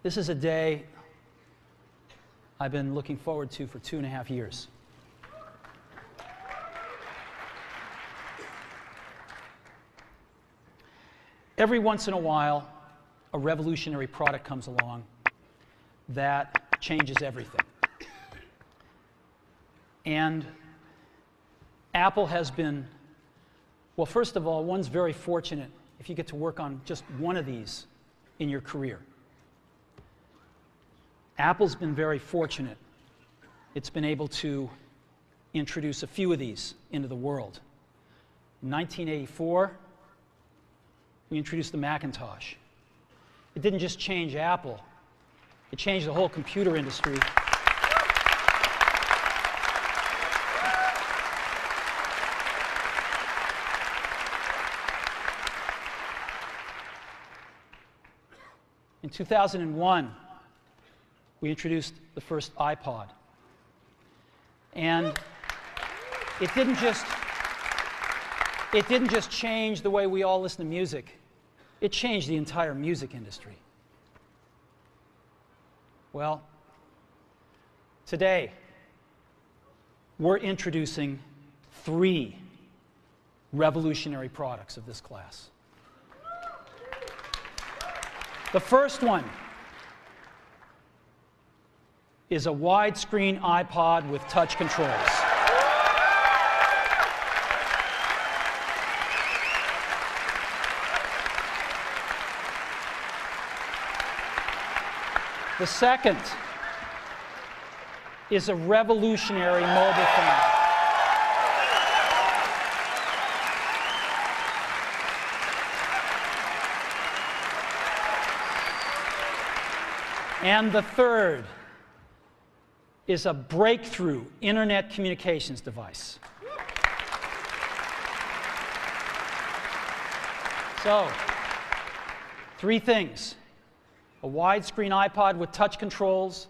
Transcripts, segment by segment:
This is a day I've been looking forward to for 2.5 years. Every once in a while, a revolutionary product comes along that changes everything. And Apple has been, well, first of all, one's very fortunate if you get to work on just one of these in your career. Apple's been very fortunate. It's been able to introduce a few of these into the world. In 1984, we introduced the Macintosh. It didn't just change Apple, it changed the whole computer industry. In 2001, we introduced the first iPod. And it didn't just change the way we all listen to music. It changed the entire music industry. Well, today, we're introducing 3 revolutionary products of this class. The first one is a widescreen iPod with touch controls. The second is a revolutionary mobile phone. And the third is a breakthrough internet communications device. So, 3 things: a widescreen iPod with touch controls,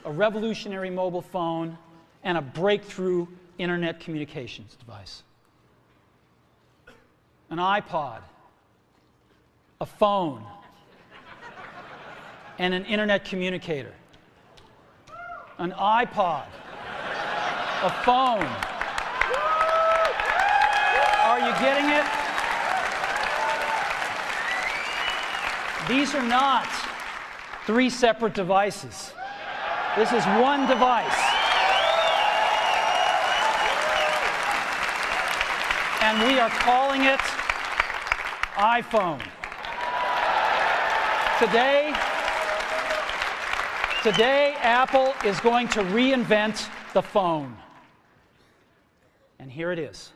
a revolutionary mobile phone, and a breakthrough internet communications device. An iPod, a phone, and an internet communicator. An iPod, a phone. Are you getting it? These are not 3 separate devices. This is one device. And we are calling it iPhone. Today, Apple is going to reinvent the phone. And here it is.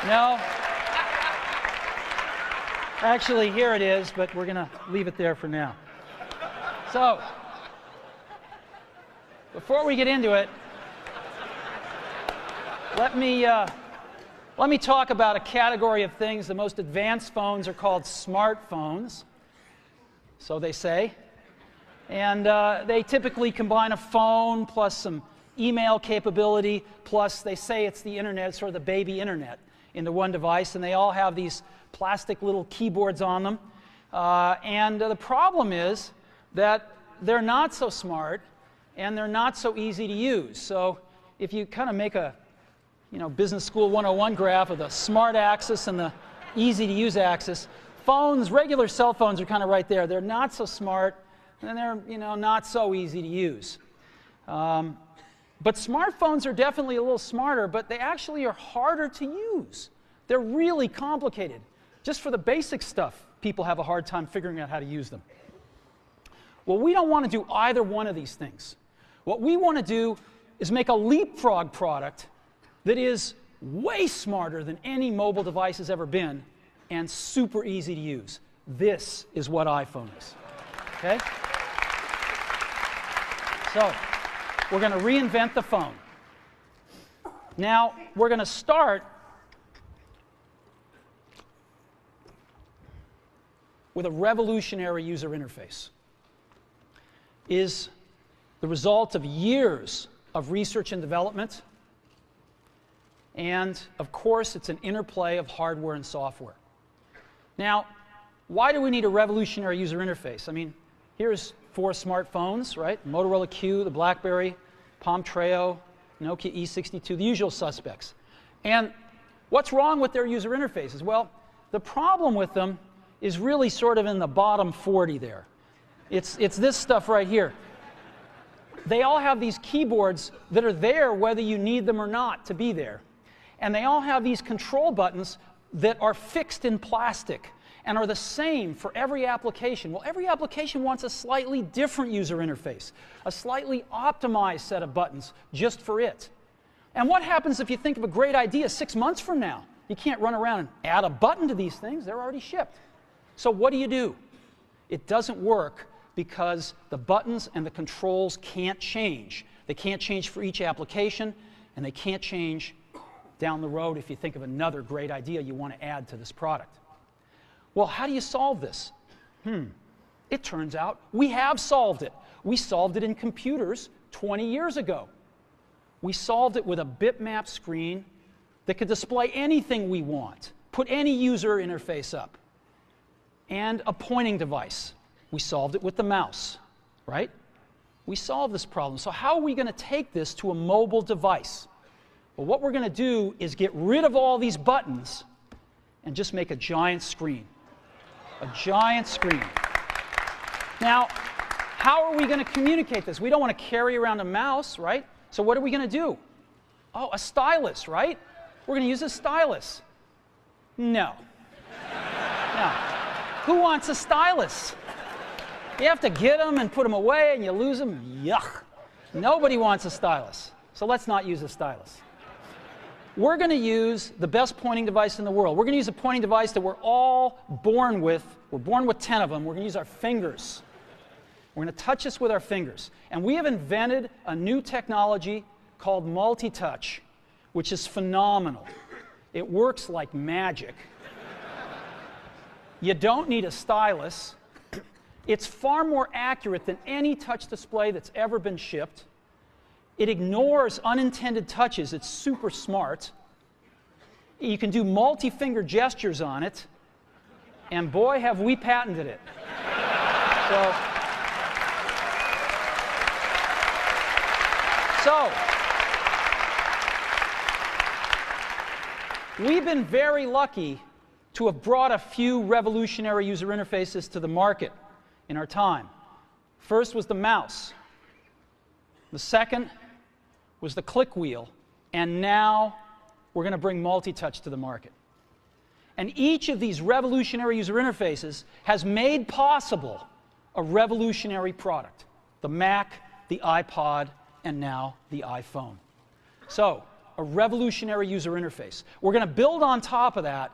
No. Actually, here it is, but we're going to leave it there for now. So, before we get into it, let me talk about a category of things. The most advanced phones are called smartphones, so they say. And they typically combine a phone plus some email capability, plus they say it's the internet, sort of the baby internet, into one device, and they all have these plastic little keyboards on them. And the problem is that they're not so smart, and they're not so easy to use. So if you kind of make a Business School 101 graph of the smart axis and the easy to use axis, phones, regular cell phones are kind of right there. They're not so smart, and they're not so easy to use. But smartphones are definitely a little smarter, but they actually are harder to use. They're really complicated. Just for the basic stuff, people have a hard time figuring out how to use them. Well, we don't want to do either one of these things. What we want to do is make a leapfrog product that is way smarter than any mobile device has ever been and super easy to use. This is what iPhone is. Okay? So, we're going to reinvent the phone. Now, we're going to start with a revolutionary user interface. Is the result of years of research and development. And, of course, it's an interplay of hardware and software. Now, why do we need a revolutionary user interface? I mean, here's 4 smartphones, right? Motorola Q, the BlackBerry, Palm Treo, Nokia E62, the usual suspects. And what's wrong with their user interfaces? Well, the problem with them is really sort of in the bottom 40 there. It's this stuff right here. They all have these keyboards that are there whether you need them or not to be there. And they all have these control buttons that are fixed in plastic and are the same for every application. Well, every application wants a slightly different user interface, a slightly optimized set of buttons just for it. And what happens if you think of a great idea 6 months from now? You can't run around and add a button to these things. They're already shipped. So what do? It doesn't work because the buttons and the controls can't change. They can't change for each application, and they can't change down the road if you think of another great idea you want to add to this product. Well, how do you solve this? It turns out we have solved it. We solved it in computers 20 years ago. We solved it with a bitmap screen that could display anything we want, put any user interface up, and a pointing device. We solved it with the mouse, right? We solved this problem. So how are we going to take this to a mobile device? Well, what we're going to do is get rid of all these buttons and just make a giant screen. A giant screen. Now, how are we going to communicate this? We don't want to carry around a mouse, right? So what are we going to do? Oh, a stylus, right? We're going to use a stylus. No. No. Who wants a stylus? You have to get them and put them away and you lose them. Yuck. Nobody wants a stylus. So let's not use a stylus. We're going to use the best pointing device in the world. We're going to use a pointing device that we're all born with. We're born with 10 of them. We're going to use our fingers. We're going to touch this with our fingers. And we have invented a new technology called multi-touch, which is phenomenal. It works like magic. You don't need a stylus. It's far more accurate than any touch display that's ever been shipped. It ignores unintended touches. It's super smart. You can do multi-finger gestures on it. And boy, have we patented it. So, we've been very lucky to have brought a few revolutionary user interfaces to the market in our time. First was the mouse. The second was the click wheel. And now we're going to bring multi-touch to the market. And each of these revolutionary user interfaces has made possible a revolutionary product. The Mac, the iPod, and now the iPhone. So, a revolutionary user interface. We're going to build on top of that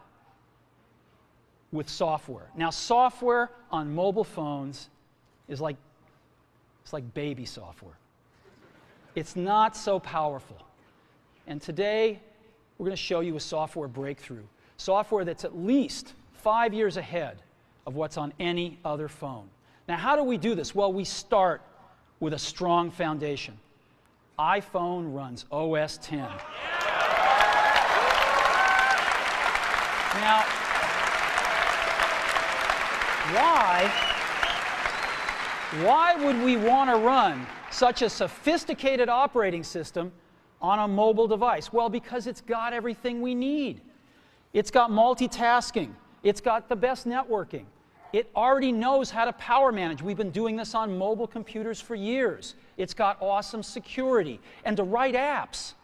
with software. Now, software on mobile phones is like baby software. It's not so powerful. And today, we're going to show you a software breakthrough. Software that's at least 5 years ahead of what's on any other phone. Now, how do we do this? Well, we start with a strong foundation. iPhone runs OS 10. Now, why would we want to run such a sophisticated operating system on a mobile device? Well, because it's got everything we need. It's got multitasking. It's got the best networking. It already knows how to power manage. We've been doing this on mobile computers for years. It's got awesome security. And to write apps,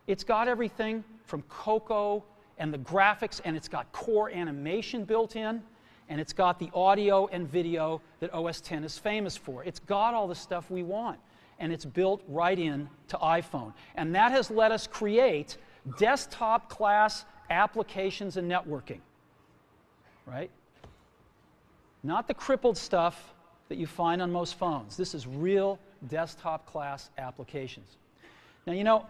it's got everything from Cocoa and the graphics, and it's got core animation built in, and it's got the audio and video that OS X is famous for. It's got all the stuff we want, and it's built right in to iPhone. And that has let us create desktop-class applications and networking, right? Not the crippled stuff that you find on most phones. This is real desktop-class applications. Now, you know,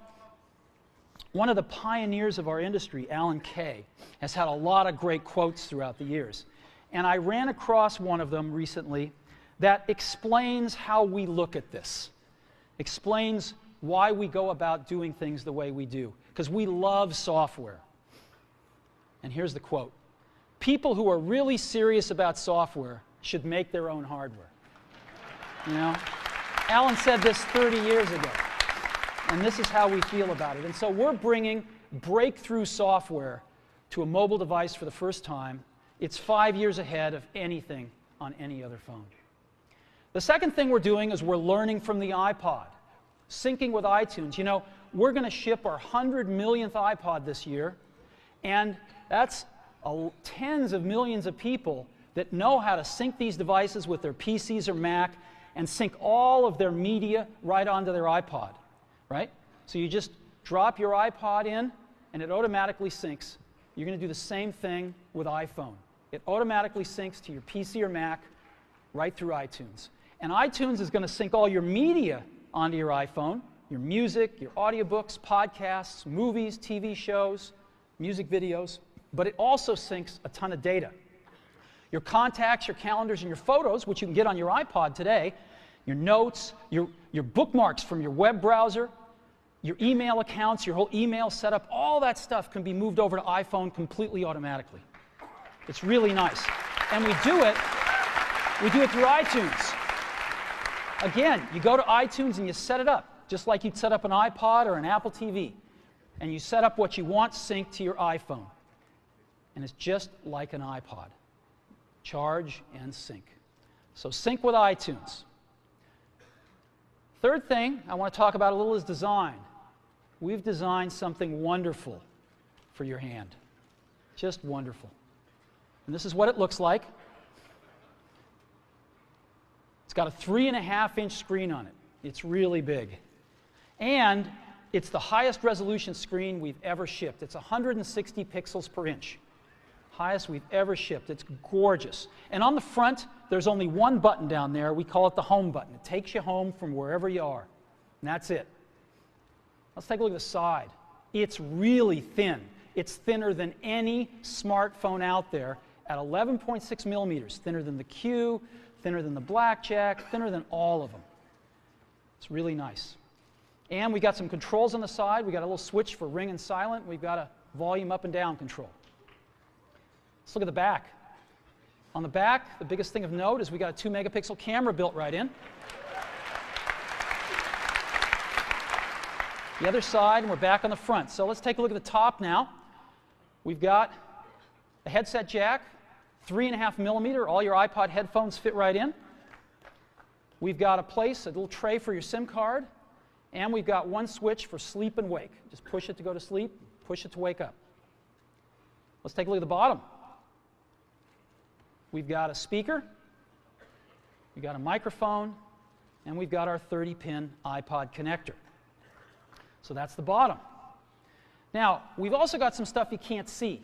one of the pioneers of our industry, Alan Kay, has had a lot of great quotes throughout the years. And I ran across one of them recently that explains how we look at this, explains why we go about doing things the way we do, because we love software. And here's the quote: people who are really serious about software should make their own hardware. You know? Alan said this 30 years ago, and this is how we feel about it. And so we're bringing breakthrough software to a mobile device for the first time. It's 5 years ahead of anything on any other phone. The second thing we're doing is we're learning from the iPod, syncing with iTunes. You know, we're going to ship our 100 millionth iPod this year, and that's tens of millions of people that know how to sync these devices with their PCs or Mac and sync all of their media right onto their iPod, right? So you just drop your iPod in, and it automatically syncs. You're going to do the same thing with iPhone. It automatically syncs to your PC or Mac right through iTunes. And iTunes is going to sync all your media onto your iPhone, your music, your audiobooks, podcasts, movies, TV shows, music videos, but it also syncs a ton of data. Your contacts, your calendars, and your photos, which you can get on your iPod today, your notes, your bookmarks from your web browser, your email accounts, your whole email setup, all that stuff can be moved over to iPhone completely automatically. It's really nice. And we do it through iTunes. Again, you go to iTunes and you set it up, just like you'd set up an iPod or an Apple TV. And you set up what you want synced to your iPhone. And it's just like an iPod. Charge and sync. So sync with iTunes. Third thing I want to talk about a little is design. We've designed something wonderful for your hand. Just wonderful. And this is what it looks like. It's got a 3.5-inch screen on it. It's really big. And it's the highest resolution screen we've ever shipped. It's 160 pixels per inch. Highest we've ever shipped. It's gorgeous. And on the front, there's only one button down there. We call it the home button. It takes you home from wherever you are. And that's it. Let's take a look at the side. It's really thin. It's thinner than any smartphone out there at 11.6 millimeters. Thinner than the Q, thinner than the Blackjack, thinner than all of them. It's really nice. And we got some controls on the side. We got a little switch for ring and silent. We've got a volume up and down control. Let's look at the back. On the back, the biggest thing of note is we got a 2-megapixel camera built right in. The other side, and we're back on the front. So let's take a look at the top now. We've got a headset jack, 3.5 millimeter. All your iPod headphones fit right in. We've got a little tray for your SIM card. And we've got one switch for sleep and wake. Just push it to go to sleep, push it to wake up. Let's take a look at the bottom. We've got a speaker, we've got a microphone, and we've got our 30-pin iPod connector. So that's the bottom. Now, we've also got some stuff you can't see.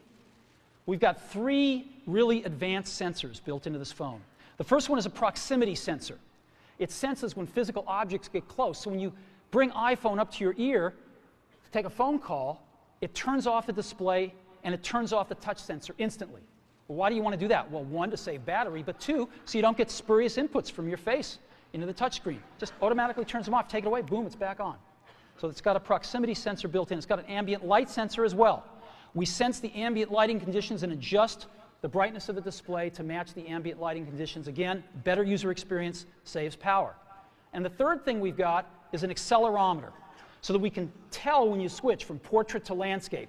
We've got 3 really advanced sensors built into this phone. The first one is a proximity sensor. It senses when physical objects get close. So when you bring iPhone up to your ear to take a phone call, it turns off the display and it turns off the touch sensor instantly. Well, why do you want to do that? Well, 1, to save battery, but 2, so you don't get spurious inputs from your face into the touchscreen. Just automatically turns them off, take it away, boom, it's back on. So it's got a proximity sensor built in. It's got an ambient light sensor as well. We sense the ambient lighting conditions and adjust the brightness of the display to match the ambient lighting conditions. Again, better user experience, saves power. And the third thing we've got is an accelerometer, so that we can tell when you switch from portrait to landscape.